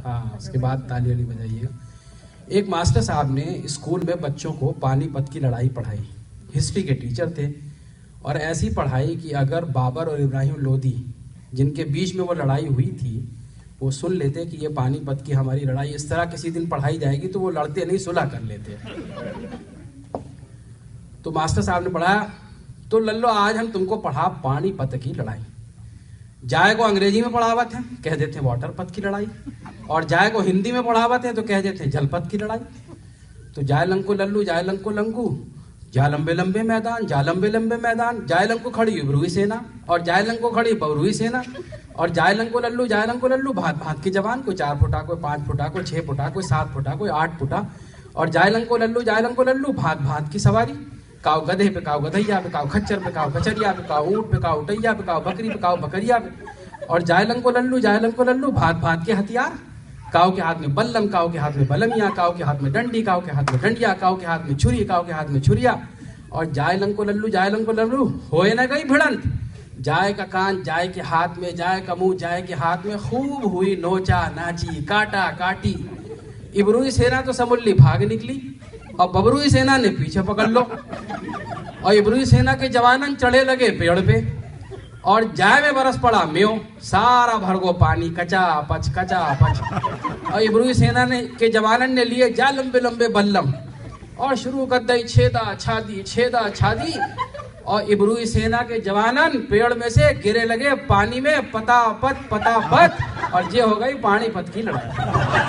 हाँ, उसके बाद ताली वाली बजाइएगा। एक मास्टर साहब ने स्कूल में बच्चों को पानीपत की लड़ाई पढ़ाई। हिस्ट्री के टीचर थे और ऐसी पढ़ाई कि अगर बाबर और इब्राहिम लोदी जिनके बीच में वो लड़ाई हुई थी वो सुन लेते कि ये पानीपत की हमारी लड़ाई इस तरह किसी दिन पढ़ाई जाएगी तो वो लड़ते नहीं, सुलह कर लेते। तो मास्टर साहब ने पढ़ाया, तो लल्लो आज हम तुमको पढ़ा पानीपत की लड़ाई। जाए को अंग्रेजी में पढ़ावत है, कह देते वाटरपत की लड़ाई, और जाए को हिंदी में पढ़ावत है तो कह देते जलपत की लड़ाई। तो जाए लंको लल्लू, जाए लंको लंकू, जा लंबे लंबे मैदान, जा लंबे लंबे मैदान, जाए लंको खड़ी इब्रुई सेना और जाए लंको खड़ी बबरुई सेना, और जाए लंको लल्लू भात भात के जवान, कोई 4 फुटा, कोई 5 फुटा, कोई 6 फुटा, कोई 7 फुटा, कोई 8 फुटा, और जाए लंको लल्लू भात भात की सवारी, काव गधे पे, काव गधैया पे, काव खच्चर पे, काव खचरिया पे, काव ऊँट पे, काव उटैया पे, काव बकरी पे, काव बकरिया पे, और जाए लंको लल्लू भात भात के हथियार, काव के हाथ में बल्लम, काव के हाथ में बलमिया, काव के हाथ में डंडी, काव के हाथ में डंडिया, काव के हाथ में छुरी, काव के हाथ में छुरिया, और जाए लंको लल्लू होए न गई भिड़ंत, जाए का कान जाए के हाथ में, जाए का मुंह जाए के हाथ में, खूब हुई नोचा नाची काटा काटी। इब्रुई सेना तो समुल्ली भाग निकली और बबरुई सेना ने पीछे पकड़ लो, और इब्रुई सेना के जवानन चढ़े लगे पेड़ पे, और जाए में बरस पड़ा मेव, सारा भरगो पानी कचा पच। और इब्रुई सेना ने के जवानन ने लिए जा लंबे लंबे बल्लम और शुरू कर दी छेदा छादी, और इब्रुई सेना के जवानन पेड़ में से गिरे लगे पानी में पतापत, और ये हो गई पानीपत की लड़ाई।